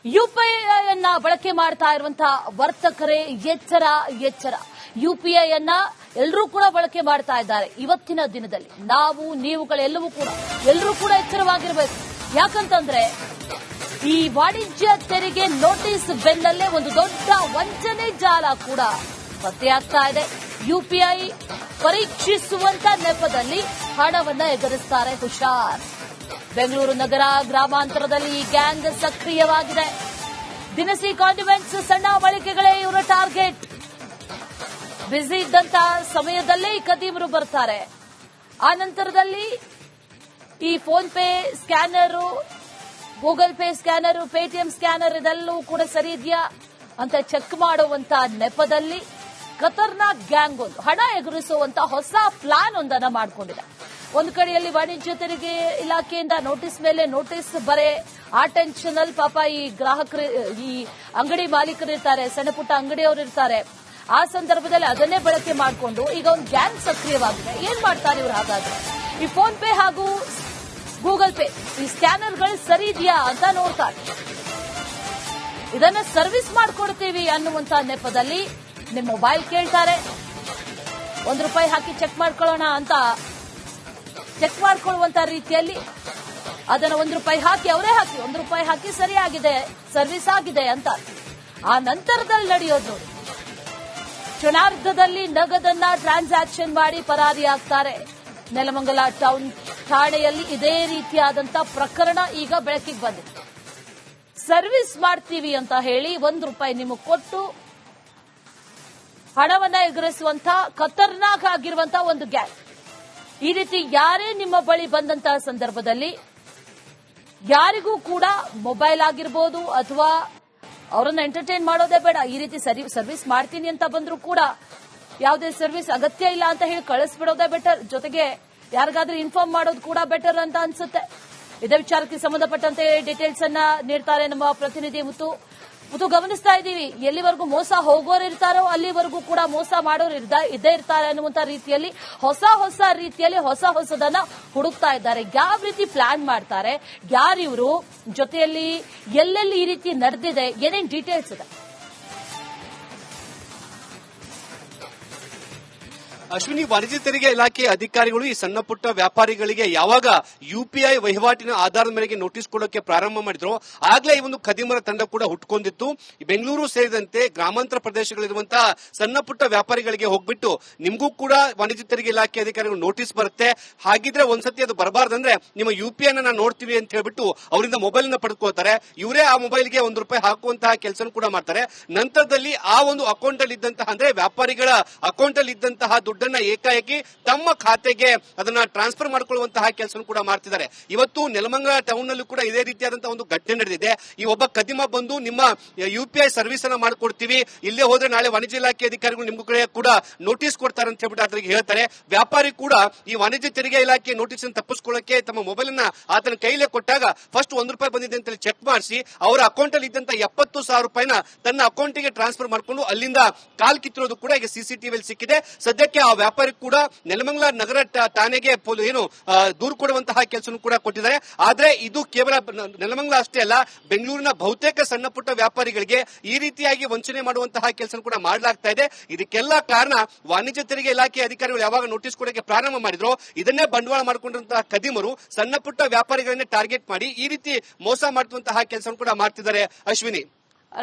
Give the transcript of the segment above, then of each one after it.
UPI ಬಳಕೆ ಮಾಡ್ತಾ ಇರುವಂತಹ ವರ್ತಕರೇ ಎಚ್ಚರ ಎಚ್ಚರ. ಯುಪಿಐ ಎಲ್ಲರೂ ಕೂಡ ಬಳಕೆ ಮಾಡ್ತಾ ಇದ್ದಾರೆ. ಇವತ್ತಿನ ದಿನದಲ್ಲಿ ನಾವು ನೀವುಗಳೆಲ್ಲರೂ ಕೂಡ ಎಚ್ಚರವಾಗಿರಬೇಕು. ಯಾಕಂತಂದ್ರೆ ಈ ವಾಣಿಜ್ಯ ತೆರಿಗೆ ನೋಟಿಸ್ ಬೆನ್ನಲ್ಲೇ ಒಂದು ದೊಡ್ಡ ವಂಚನೆ ಜಾಲ ಕೂಡ ಪತ್ತೆಯಾಗ್ತಾ ಇದೆ. ಯುಪಿಐ ಪರೀಕ್ಷಿಸುವಂತ ನೆಪದಲ್ಲಿ ಹಣವನ್ನ ಎಗರಿಸ್ತಾರೆ. ಹುಷಾರ್. ಬೆಂಗಳೂರು ನಗರ ಗ್ರಾಮಾಂತರದಲ್ಲಿ ಈ ಗ್ಯಾಂಗ್ ಸಕ್ರಿಯವಾಗಿದೆ. ದಿನಸಿ ಕಾಂಡಿಮೆಂಟ್ಸ್ ಸಣ್ಣ ಮಳಿಗೆಗಳೇ ಇವರ ಟಾರ್ಗೆಟ್. ಬ್ಯುಸಿ ಇದ್ದಂತ ಸಮಯದಲ್ಲೇ ಈ ಕದೀಮರು ಬರ್ತಾರೆ. ಆ ನಂತರದಲ್ಲಿ ಈ phone pay scanner, Google pay scanner, Paytm scanner ಇದೆಲ್ಲವೂ ಕೂಡ ಸರಿ ಇದೆಯಾ ಅಂತ ಚೆಕ್ ಮಾಡುವಂತ ನೆಪದಲ್ಲಿ ಖತರ್ನಾಕ್ ಗ್ಯಾಂಗ್ ಒಂದು ಹಣ ಎಗರಿಸುವಂತ ಹೊಸ ಪ್ಲಾನ್ ಒಂದನ್ನ ಮಾಡಿಕೊಂಡಿದೆ. ಒಂದು ಕಡೆಯಲ್ಲಿ ವಾಣಿಜ್ಯ ತೆರಿಗೆ ಇಲಾಖೆಯಿಂದ ನೋಟಿಸ್ ಮೇಲೆ ನೋಟಿಸ್ ಬರೆ. ಆ ಟೆನ್ಷನ್ ಅಲ್ಲಿ ಪಾಪ ಈ ಗ್ರಾಹಕರು, ಈ ಅಂಗಡಿ ಮಾಲೀಕರು ಇರ್ತಾರೆ, ಸಣ್ಣ ಪುಟ್ಟ ಅಂಗಡಿಯವರು ಇರ್ತಾರೆ. ಆ ಸಂದರ್ಭದಲ್ಲಿ ಅದನ್ನೇ ಬಳಕೆ ಮಾಡಿಕೊಂಡು ಈಗ ಒಂದು ಗ್ಯಾಂಗ್ ಸಕ್ರಿಯವಾಗಿದೆ. ಏನ್ ಮಾಡ್ತಾರೆ ಇವರು? ಹಾಗಾದ್ರೆ ಈ ಫೋನ್ ಪೇ ಹಾಗೂ ಗೂಗಲ್ ಪೇ ಈ ಸ್ಕ್ಯಾನರ್ಗಳು ಸರಿ ಇದೆಯಾ ಅಂತ ನೋಡ್ತಾರೆ. ಇದನ್ನ ಸರ್ವಿಸ್ ಮಾಡ್ಕೊಡ್ತೀವಿ ಅನ್ನುವಂತ ನೆಪದಲ್ಲಿ ನಿಮ್ಮ ಮೊಬೈಲ್ ಕೇಳ್ತಾರೆ. ₹1 ಹಾಕಿ ಚೆಕ್ ಮಾಡ್ಕೊಳ್ಳೋಣ ಅಂತ ಚೆಕ್ ಮಾಡ್ಕೊಳ್ಳುವಂತ ರೀತಿಯಲ್ಲಿ ಅದನ್ನ ₹1 ಹಾಕಿ, ಅವರೇ ಹಾಕಿ ₹1 ಹಾಕಿ ಸರಿಯಾಗಿದೆ, ಸರ್ವಿಸ್ ಆಗಿದೆ ಅಂತ. ಆ ನಂತರದಲ್ಲಿ ನಡೆಯೋದು ಕ್ಷಣಾರ್ಧದಲ್ಲಿ ನಗದನ್ನ ಟ್ರಾನ್ಸಾಕ್ಷನ್ ಮಾಡಿ ಪರಾರಿಯಾಗ್ತಾರೆ. ನೆಲಮಂಗಲ ಟೌನ್ ಠಾಣೆಯಲ್ಲಿ ಇದೇ ರೀತಿಯಾದಂತ ಪ್ರಕರಣ ಈಗ ಬೆಳಕಿಗೆ ಬಂದಿದೆ. ಸರ್ವಿಸ್ ಮಾಡ್ತೀವಿ ಅಂತ ಹೇಳಿ ₹1 ನಿಮಗೆ ಕೊಟ್ಟು ಹಣವನ್ನ ಎಗರಿಸುವಂತ ಖತರ್ನಾಕ್ ಆಗಿರುವಂತಹ ಒಂದು ಗ್ಯಾಂಗ್. ಈ ರೀತಿ ಯಾರೇ ನಿಮ್ಮ ಬಳಿ ಬಂದಂತಹ ಸಂದರ್ಭದಲ್ಲಿ ಯಾರಿಗೂ ಕೂಡ ಮೊಬೈಲ್ ಆಗಿರ್ಬೋದು ಅಥವಾ ಅವರನ್ನ ಎಂಟರ್ಟೈನ್ ಮಾಡೋದೇ ಬೇಡ. ಈ ರೀತಿ ಸರ್ವಿಸ್ ಮಾಡ್ತೀನಿ ಅಂತ ಬಂದ್ರು ಕೂಡ ಯಾವುದೇ ಸರ್ವಿಸ್ ಅಗತ್ಯ ಇಲ್ಲ ಅಂತ ಹೇಳಿ ಕಳಿಸ್ಬಿಡೋದೇ ಬೆಟರ್. ಜೊತೆಗೆ ಯಾರಿಗಾದ್ರೂ ಇನ್ಫಾರ್ಮ್ ಮಾಡೋದು ಕೂಡ ಬೆಟರ್ ಅಂತ ಅನ್ಸುತ್ತೆ. ಇದೇ ವಿಚಾರಕ್ಕೆ ಸಂಬಂಧಪಟ್ಟಂತೆ ಡೀಟೇಲ್ಸ್ ಅನ್ನ ನೀಡ್ತಾರೆ ನಮ್ಮ ಪ್ರತಿನಿಧಿ ಮುತ್ತು. ಗಮನಿಸ್ತಾ ಇದ್ದೀವಿ, ಎಲ್ಲಿವರೆಗೂ ಮೋಸ ಹೋಗೋರು ಇರ್ತಾರೋ ಅಲ್ಲಿವರೆಗೂ ಕೂಡ ಮೋಸ ಮಾಡೋರು ಇದ್ದೇ ಇರ್ತಾರೆ ಅನ್ನುವಂತ ರೀತಿಯಲ್ಲಿ ಹೊಸ ರೀತಿಯಲ್ಲಿ ಹೊಸದನ್ನ ಹುಡುಕ್ತಾ ಇದ್ದಾರೆ. ಯಾವ ರೀತಿ ಪ್ಲಾನ್ ಮಾಡ್ತಾರೆ, ಯಾರಿವರು, ಜೊತೆಯಲ್ಲಿ ಎಲ್ಲೆಲ್ಲಿ ಈ ರೀತಿ ನಡೆದಿದೆ, ಏನೇನ್ ಡೀಟೇಲ್ಸ್ ಇದೆ? ಅಶ್ವಿನಿ, ವಾಣಿಜ್ಯ ತೆರಿಗೆ ಇಲಾಖೆ ಅಧಿಕಾರಿಗಳು ಈ ಸಣ್ಣ ಪುಟ್ಟ ವ್ಯಾಪಾರಿಗಳಿಗೆ ಯಾವಾಗ ಯುಪಿಐ ವಹಿವಾಟಿನ ಆಧಾರದ ಮೇರೆಗೆ ನೋಟಿಸ್ ಕೊಡೋಕೆ ಪ್ರಾರಂಭ ಮಾಡಿದ್ರು ಆಗ್ಲೇ ಈ ಒಂದು ಖದೀಮರ ತಂಡ ಕೂಡ ಹುಟ್ಕೊಂಡಿತ್ತು. ಬೆಂಗಳೂರು ಸೇರಿದಂತೆ ಗ್ರಾಮಾಂತರ ಪ್ರದೇಶಗಳಿರುವಂತಹ ಸಣ್ಣ ಪುಟ್ಟ ವ್ಯಾಪಾರಿಗಳಿಗೆ ಹೋಗ್ಬಿಟ್ಟು ನಿಮಗೂ ಕೂಡ ವಾಣಿಜ್ಯ ತೆರಿಗೆ ಇಲಾಖೆ ಅಧಿಕಾರಿಗಳು ನೋಟಿಸ್ ಬರುತ್ತೆ, ಹಾಗಿದ್ರೆ ಒಂದ್ಸತಿ ಅದು ಬರಬಾರ್ದಂದ್ರೆ ನಿಮ್ಮ ಯುಪಿಐ ನಾವು ನೋಡ್ತೀವಿ ಅಂತ ಹೇಳ್ಬಿಟ್ಟು ಅವರಿಂದ ಮೊಬೈಲ್ ನ ಪಡೆದುಕೊಳ್ತಾರೆ. ಇವರೇ ಆ ಮೊಬೈಲ್ಗೆ ₹1 ಹಾಕುವಂತಹ ಕೆಲಸ ಕೂಡ ಮಾಡ್ತಾರೆ. ನಂತರದಲ್ಲಿ ಆ ಒಂದು ಅಕೌಂಟ್ ಅಲ್ಲಿ ಇದ್ದಂತಹ, ಅಂದ್ರೆ ವ್ಯಾಪಾರಿಗಳ ಅಕೌಂಟ್ ಅಲ್ಲಿ ಇದ್ದಂತಹ ದುಡ್ಡನ್ನ ಏಕಾಏಕಿ ತಮ್ಮ ಖಾತೆಗೆ ಅದನ್ನ ಟ್ರಾನ್ಸ್ಫರ್ ಮಾಡಿಕೊಳ್ಳುವಂತಹ ಕೆಲಸ ಕೂಡ ಮಾಡ್ತಿದ್ದಾರೆ. ಇವತ್ತು ನೆಲಮಂಗಲ ಟೌನ್ ನಲ್ಲೂ ಕೂಡ ಇದೇ ರೀತಿಯಾದಂತಹ ಒಂದು ಘಟನೆ ನಡೆದಿದೆ. ಈ ಒಬ್ಬ ಖದೀಮ ಬಂದು ನಿಮ್ಮ ಯುಪಿಐ ಸರ್ವಿಸ್ ಅನ್ನ ಮಾಡ್ಕೊಡ್ತೀವಿ, ಇಲ್ಲೇ ಹೋದ್ರೆ ನಾಳೆ ವಾಣಿಜ್ಯ ಇಲಾಖೆ ಅಧಿಕಾರಿಗಳು ನಿಮ್ಮ ಕಡೆ ಕೂಡ ನೋಟಿಸ್ ಕೊಡ್ತಾರೆ ಅಂತ ಹೇಳ್ಬಿಟ್ಟು ಅದರಿಗೆ ಹೇಳ್ತಾರೆ. ವ್ಯಾಪಾರಿ ಕೂಡ ಈ ವಾಣಿಜ್ಯ ತೆರಿಗೆ ಇಲಾಖೆ ನೋಟಿಸ್ ಅನ್ನು ತಪ್ಪಿಸ್ಕೊಳ್ಳಕ್ಕೆ ತಮ್ಮ ಮೊಬೈಲ್ ಅನ್ನ ಆತನ ಕೈಲೇ ಕೊಟ್ಟಾಗ ಫಸ್ಟ್ ₹1 ಬಂದಿದೆ ಅಂತ ಚೆಕ್ ಮಾಡಿಸಿ ಅವರ ಅಕೌಂಟ್ ಅಲ್ಲಿ ಇದ್ದಂತ ₹70,000 ತನ್ನ ಅಕೌಂಟ್ಗೆ ಟ್ರಾನ್ಸ್ಫರ್ ಮಾಡಿಕೊಂಡು ಅಲ್ಲಿಂದ ಕಾಲ್ ಕಿತ್ತಿರೋದು ಕೂಡ ಈಗ ಸಿಸಿಟಿವಿಯಲ್ಲಿ ಸಿಕ್ಕಿದೆ. ಸದ್ಯಕ್ಕೆ ಆ ವ್ಯಾಪಾರಿ ಕೂಡ ನೆಲಮಂಗಲ ನಗರ ಠಾಣೆಗೆ ಏನು ದೂರು ಕೊಡುವಂತಹ ಕೆಲಸ ಕೂಡ ಕೊಟ್ಟಿದ್ದಾರೆ. ಆದ್ರೆ ಇದು ಕೇವಲ ನೆಲಮಂಗಲ ಅಷ್ಟೇ ಅಲ್ಲ, ಬೆಂಗಳೂರಿನ ಬಹುತೇಕ ಸಣ್ಣ ಪುಟ್ಟ ವ್ಯಾಪಾರಿಗಳಿಗೆ ಈ ರೀತಿಯಾಗಿ ವಂಚನೆ ಮಾಡುವಂತಹ ಕೆಲಸ ಕೂಡ ಮಾಡಲಾಗ್ತಾ ಇದೆ. ಇದಕ್ಕೆಲ್ಲ ಕಾರಣ ವಾಣಿಜ್ಯ ತೆರಿಗೆ ಇಲಾಖೆ ಅಧಿಕಾರಿಗಳು ಯಾವಾಗ ನೋಟಿಸ್ ಕೊಡೋಕೆ ಪ್ರಾರಂಭ ಮಾಡಿದ್ರು ಇದನ್ನೇ ಬಂಡವಾಳ ಮಾಡಿಕೊಂಡಂತಹ ಖದೀಮರು ಸಣ್ಣ ಪುಟ್ಟ ವ್ಯಾಪಾರಿಗಳನ್ನೇ ಟಾರ್ಗೆಟ್ ಮಾಡಿ ಈ ರೀತಿ ಮೋಸ ಮಾಡುವಂತಹ ಕೆಲಸ ಕೂಡ ಮಾಡ್ತಿದ್ದಾರೆ. Ashwini.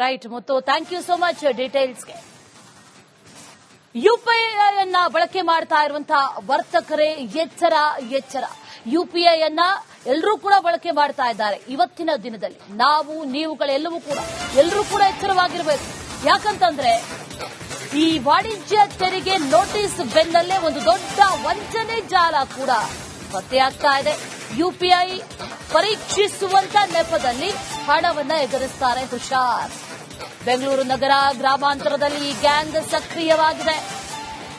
Right Muttu, thank you so much ಡೀಟೇಲ್ಸ್ಗೆ. ಯುಪಿಐ ಬಳಕೆ ಮಾಡ್ತಾ ಇರುವಂತಹ ವರ್ತಕರೇ ಎಚ್ಚರ ಎಚ್ಚರ. ಯುಪಿಐ ಎಲ್ಲರೂ ಕೂಡ ಬಳಕೆ ಮಾಡ್ತಾ ಇದ್ದಾರೆ. ಇವತ್ತಿನ ದಿನದಲ್ಲಿ ನಾವು ನೀವುಗಳೆಲ್ಲರೂ ಕೂಡ ಎಚ್ಚರವಾಗಿರಬೇಕು. ಯಾಕಂತಂದ್ರೆ ಈ ವಾಣಿಜ್ಯ ತೆರಿಗೆ ನೋಟಿಸ್ ಬೆನ್ನಲ್ಲೇ ಒಂದು ದೊಡ್ಡ ವಂಚನೆ ಜಾಲ ಕೂಡ ಪತ್ತೆಯಾಗ್ತಾ ಇದೆ. ಯುಪಿಐ ಪರೀಕ್ಷಿಸುವಂತ ನೆಪದಲ್ಲಿ ಹಣವನ್ನ ಎಗರಿಸ್ತಾರೆ. ಹುಷಾರ್. ಬೆಂಗಳೂರು ನಗರ ಗ್ರಾಮಾಂತರದಲ್ಲಿ ಈ ಗ್ಯಾಂಗ್ ಸಕ್ರಿಯವಾಗಿದೆ.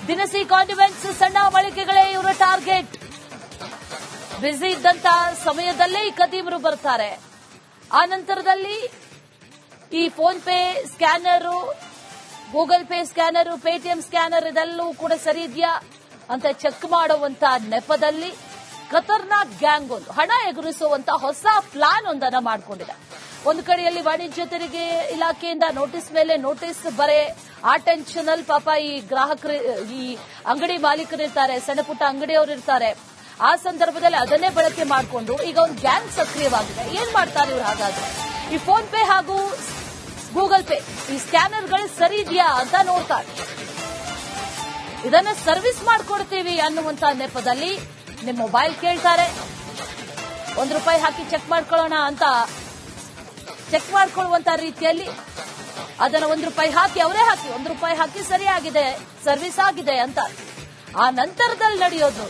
ದಿನಸಿ ಕಾಂಡಿಮೆಂಟ್ಸ್ ಸಣ್ಣ ಮಳಿಗೆಗಳೇ ಇವರ ಟಾರ್ಗೆಟ್. ಬ್ಯುಸಿ ಇದ್ದಂತ ಸಮಯದಲ್ಲೇ ಈ ಕದೀಮರು ಬರ್ತಾರೆ. ಆ ನಂತರದಲ್ಲಿ ಈ phone pay scanner, Google pay scanner, Paytm scanner ಇದೆಲ್ಲವೂ ಕೂಡ ಸರಿ ಇದೆಯಾ ಅಂತ ಚೆಕ್ ಮಾಡುವಂತ ನೆಪದಲ್ಲಿ ಖತರ್ನಾಕ್ ಗ್ಯಾಂಗ್ ಒಂದು ಹಣ ಎಗರಿಸುವಂತ ಹೊಸ ಪ್ಲಾನ್ ಒಂದನ್ನ ಮಾಡಿಕೊಂಡಿದೆ. ಒಂದು ಕಡೆಯಲ್ಲಿ ವಾಣಿಜ್ಯ ತೆರಿಗೆ ಇಲಾಖೆಯಿಂದ ನೋಟಿಸ್ ಮೇಲೆ ನೋಟಿಸ್ ಬರೆ ಆ ಟೆನ್ಷನ್ ಅಲ್ಲಿ ಪಾಪ ಈ ಗ್ರಾಹಕರು, ಈ ಅಂಗಡಿ ಮಾಲೀಕರು ಇರ್ತಾರೆ, ಸಣ್ಣ ಪುಟ್ಟ ಅಂಗಡಿಯವರು ಇರ್ತಾರೆ. ಆ ಸಂದರ್ಭದಲ್ಲಿ ಅದನ್ನೇ ಬಳಕೆ ಮಾಡಿಕೊಂಡು ಈಗ ಒಂದು ಗ್ಯಾಂಗ್ ಸಕ್ರಿಯವಾಗಿದೆ. ಏನ್ ಮಾಡ್ತಾರೆ ಇವರು? ಹಾಗಾದ್ರೆ ಈ ಫೋನ್ ಪೇ ಹಾಗೂ ಗೂಗಲ್ ಪೇ ಈ ಸ್ಕ್ಯಾನರ್ಗಳು ಸರಿ ಇದೆಯಾ ಅಂತ ನೋಡ್ತಾರೆ. ಇದನ್ನ ಸರ್ವಿಸ್ ಮಾಡ್ಕೊಡ್ತೀವಿ ಅನ್ನುವಂತ ನೆಪದಲ್ಲಿ ನಿಮ್ಮ ಮೊಬೈಲ್ ಕೇಳ್ತಾರೆ. ₹1 ಹಾಕಿ ಚೆಕ್ ಮಾಡ್ಕೊಳ್ಳೋಣ ಅಂತ ಚೆಕ್ ಮಾಡ್ಕೊಳ್ಳುವಂತ ರೀತಿಯಲ್ಲಿ ಅದನ್ನ ₹1 ಹಾಕಿ, ಅವರೇ ಹಾಕಿ ₹1 ಹಾಕಿ ಸರಿಯಾಗಿದೆ, ಸರ್ವಿಸ್ ಆಗಿದೆ ಅಂತ. ಆ ನಂತರದಲ್ಲಿ ನಡೆಯೋದು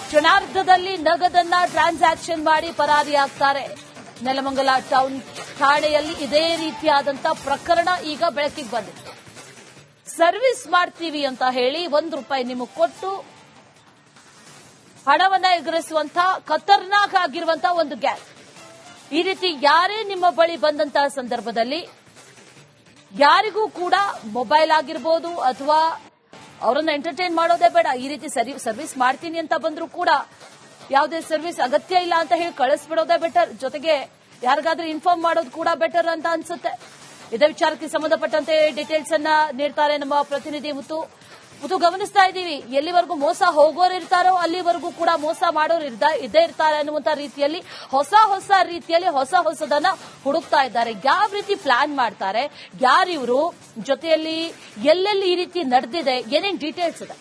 ಕ್ಷಣಾರ್ಧದಲ್ಲಿ ನಗದನ್ನ ಟ್ರಾನ್ಸಾಕ್ಷನ್ ಮಾಡಿ ಪರಾರಿಯಾಗ್ತಾರೆ. ನೆಲಮಂಗಲ ಟೌನ್ ಠಾಣೆಯಲ್ಲಿ ಇದೇ ರೀತಿಯಾದಂತ ಪ್ರಕರಣ ಈಗ ಬೆಳಕಿಗೆ ಬಂದಿದೆ. ಸರ್ವಿಸ್ ಮಾಡ್ತೀವಿ ಅಂತ ಹೇಳಿ ₹1 ನಿಮಗೆ ಕೊಟ್ಟು ಹಣವನ್ನ ಎಗರಿಸುವಂತ ಖತರ್ನಾಕ್ ಆಗಿರುವಂತ ಒಂದು ಗ್ಯಾಂಗ್. ಈ ರೀತಿ ಯಾರೇ ನಿಮ್ಮ ಬಳಿ ಬಂದಂತಹ ಸಂದರ್ಭದಲ್ಲಿ ಯಾರಿಗೂ ಕೂಡ ಮೊಬೈಲ್ ಆಗಿರ್ಬೋದು ಅಥವಾ ಅವರನ್ನ ಎಂಟರ್ಟೈನ್ ಮಾಡೋದೇ ಬೇಡ, ಈ ರೀತಿ ಸರ್ವಿಸ್ ಮಾಡ್ತೀನಿ ಅಂತ ಬಂದ್ರು ಕೂಡ ಯಾವುದೇ ಸರ್ವಿಸ್ ಅಗತ್ಯ ಇಲ್ಲ ಅಂತ ಹೇಳಿ ಕಳಿಸ್ಬಿಡೋದೇ ಬೆಟರ್. ಜೊತೆಗೆ ಯಾರಿಗಾದ್ರೂ ಇನ್ಫಾರ್ಮ್ ಮಾಡೋದು ಕೂಡ ಬೆಟರ್ ಅಂತ ಅನ್ಸುತ್ತೆ. ಇದೇ ವಿಚಾರಕ್ಕೆ ಸಂಬಂಧಪಟ್ಟಂತೆ ಡೀಟೇಲ್ಸ್ ಅನ್ನ ನೀಡ್ತಾರೆ ನಮ್ಮ ಪ್ರತಿನಿಧಿ ಮುತ್ತು. ಗಮನಿಸ್ತಾ ಇದ್ದೀವಿ, ಎಲ್ಲಿವರೆಗೂ ಮೋಸ ಹೋಗೋರು ಇರ್ತಾರೋ ಅಲ್ಲಿವರೆಗೂ ಕೂಡ ಮೋಸ ಮಾಡೋರು ಇದ್ದೇ ಇರ್ತಾರೆ ಅನ್ನುವಂತ ರೀತಿಯಲ್ಲಿ ಹೊಸ ರೀತಿಯಲ್ಲಿ ಹೊಸದನ್ನ ಹುಡುಕ್ತಾ ಇದ್ದಾರೆ. ಯಾವ ರೀತಿ ಪ್ಲಾನ್ ಮಾಡ್ತಾರೆ, ಯಾರಿವರು, ಜೊತೆಯಲ್ಲಿ ಎಲ್ಲೆಲ್ಲಿ ಈ ರೀತಿ ನಡೆದಿದೆ, ಏನೇನ್ ಡೀಟೇಲ್ಸ್ ಇದೆ?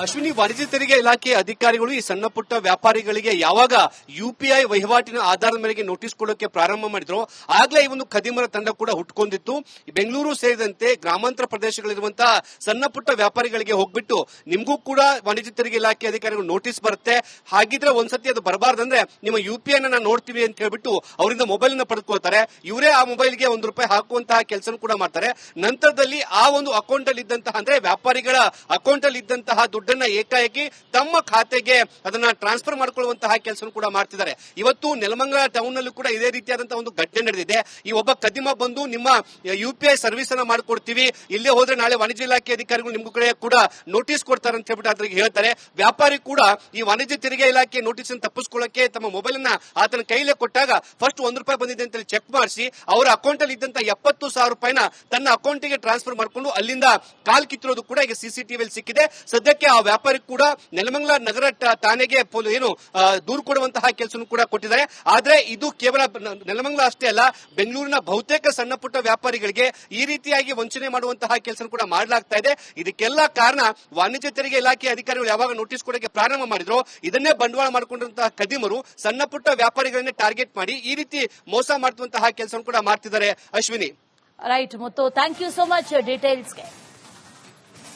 ಅಶ್ವಿನಿ, ವಾಣಿಜ್ಯ ತೆರಿಗೆ ಇಲಾಖೆ ಅಧಿಕಾರಿಗಳು ಈ ಸಣ್ಣ ಪುಟ್ಟ ವ್ಯಾಪಾರಿಗಳಿಗೆ ಯಾವಾಗ ಯುಪಿಐ ವಹಿವಾಟಿನ ಆಧಾರದ ಮೇರೆಗೆ ನೋಟಿಸ್ ಕೊಡೋಕೆ ಪ್ರಾರಂಭ ಮಾಡಿದ್ರು ಆಗ್ಲೇ ಈ ಒಂದು ಖದೀಮರ ತಂಡ ಕೂಡ ಹುಟ್ಕೊಂಡಿತ್ತು. ಬೆಂಗಳೂರು ಸೇರಿದಂತೆ ಗ್ರಾಮಾಂತರ ಪ್ರದೇಶಗಳಿರುವಂತಹ ಸಣ್ಣ ಪುಟ್ಟ ವ್ಯಾಪಾರಿಗಳಿಗೆ ಹೋಗ್ಬಿಟ್ಟು ನಿಮಗೂ ಕೂಡ ವಾಣಿಜ್ಯ ತೆರಿಗೆ ಇಲಾಖೆ ಅಧಿಕಾರಿಗಳು ನೋಟಿಸ್ ಬರುತ್ತೆ, ಹಾಗಿದ್ರೆ ಒಂದ್ಸತಿ ಅದು ಬರಬಾರ್ದಂದ್ರೆ ನಿಮ್ಮ ಯುಪಿಐ ನಾವು ನೋಡ್ತೀವಿ ಅಂತ ಹೇಳ್ಬಿಟ್ಟು ಅವರಿಂದ ಮೊಬೈಲ್ ನ ಪಡೆದುಕೊಳ್ತಾರೆ. ಇವರೇ ಆ ಮೊಬೈಲ್ಗೆ ₹1 ಹಾಕುವಂತಹ ಕೆಲಸ ಕೂಡ ಮಾಡ್ತಾರೆ. ನಂತರದಲ್ಲಿ ಆ ಒಂದು ಅಕೌಂಟ್ ಅಲ್ಲಿ ಇದ್ದಂತಹ, ಅಂದ್ರೆ ವ್ಯಾಪಾರಿಗಳ ಅಕೌಂಟ್ ಅಲ್ಲಿ ಇದ್ದಂತಹ ದುಡ್ಡನ್ನ ಏಕಾಏಕಿ ತಮ್ಮ ಖಾತೆಗೆ ಅದನ್ನ ಟ್ರಾನ್ಸ್ಫರ್ ಮಾಡಿಕೊಳ್ಳುವಂತಹ ಕೆಲಸ ಕೂಡ ಮಾಡ್ತಿದ್ದಾರೆ. ಇವತ್ತು ನೆಲಮಂಗಲ ಟೌನ್ ನಲ್ಲಿ ಕೂಡ ಇದೇ ರೀತಿಯಾದಂತಹ ಒಂದು ಘಟನೆ ನಡೆದಿದೆ. ಈ ಒಬ್ಬ ಖದೀಮ ಬಂದು ನಿಮ್ಮ ಯುಪಿಐ ಸರ್ವಿಸ್ ಅನ್ನ ಮಾಡಿಕೊಡ್ತೀವಿ, ಇಲ್ಲೇ ಹೋದ್ರೆ ನಾಳೆ ವಾಣಿಜ್ಯ ಇಲಾಖೆ ಅಧಿಕಾರಿಗಳು ನಿಮ್ಮ ಕಡೆ ಕೂಡ ನೋಟಿಸ್ ಕೊಡ್ತಾರೆ ಅಂತ ಹೇಳ್ಬಿಟ್ಟು ಅದ್ರಿಗೆ ಹೇಳ್ತಾರೆ. ವ್ಯಾಪಾರಿ ಕೂಡ ಈ ವಾಣಿಜ್ಯ ತೆರಿಗೆ ಇಲಾಖೆ ನೋಟಿಸ್ ಅನ್ನು ತಪ್ಪಿಸ್ಕೊಳ್ಳಕ್ಕೆ ತಮ್ಮ ಮೊಬೈಲ್ ಅನ್ನ ಆತನ ಕೈಲೇ ಕೊಟ್ಟಾಗ ಫಸ್ಟ್ ₹1 ಬಂದಿದೆ ಅಂತ ಚೆಕ್ ಮಾಡಿಸಿ ಅವರ ಅಕೌಂಟ್ ಅಲ್ಲಿ ಇದ್ದಂತ ₹70,000 ತನ್ನ ಅಕೌಂಟ್ಗೆ ಟ್ರಾನ್ಸ್ಫರ್ ಮಾಡಿಕೊಂಡು ಅಲ್ಲಿಂದ ಕಾಲ್ ಕಿತ್ತಿರೋದು ಕೂಡ ಈಗ ಸಿಸಿಟಿವಿಯಲ್ಲಿ ಸಿಕ್ಕಿದೆ. ಸದ್ಯಕ್ಕೆ ಆ ವ್ಯಾಪಾರಿ ಕೂಡ ನೆಲಮಂಗಲ ನಗರ ಠಾಣೆಗೆ ದೂರು ಕೊಡುವಂತಹ ಕೆಲಸ ಕೂಡ ಕೊಟ್ಟಿದ್ದಾರೆ. ಆದ್ರೆ ಇದು ಕೇವಲ ನೆಲಮಂಗಲ ಅಷ್ಟೇ ಅಲ್ಲ, ಬೆಂಗಳೂರಿನ ಬಹುತೇಕ ಸಣ್ಣ ಪುಟ್ಟ ವ್ಯಾಪಾರಿಗಳಿಗೆ ಈ ರೀತಿಯಾಗಿ ವಂಚನೆ ಮಾಡುವಂತಹ ಕೆಲಸ ಕೂಡ ಮಾಡಲಾಗ್ತಾ ಇದೆ. ಇದಕ್ಕೆಲ್ಲ ಕಾರಣ ವಾಣಿಜ್ಯ ತೆರಿಗೆ ಇಲಾಖೆ ಅಧಿಕಾರಿಗಳು ಯಾವಾಗ ನೋಟಿಸ್ ಕೊಡೋಕೆ ಪ್ರಾರಂಭ ಮಾಡಿದ್ರು ಇದನ್ನೇ ಬಂಡವಾಳ ಮಾಡಿಕೊಂಡಂತಹ ಖದೀಮರು ಸಣ್ಣ ಪುಟ್ಟ ವ್ಯಾಪಾರಿಗಳನ್ನೇ ಟಾರ್ಗೆಟ್ ಮಾಡಿ ಈ ರೀತಿ ಮೋಸ ಮಾಡುವಂತಹ ಕೆಲಸ ಕೂಡ ಮಾಡ್ತಿದ್ದಾರೆ. Ashwini, right Muttu, thank you so much ಡೀಟೇಲ್ಸ್ಗೆ.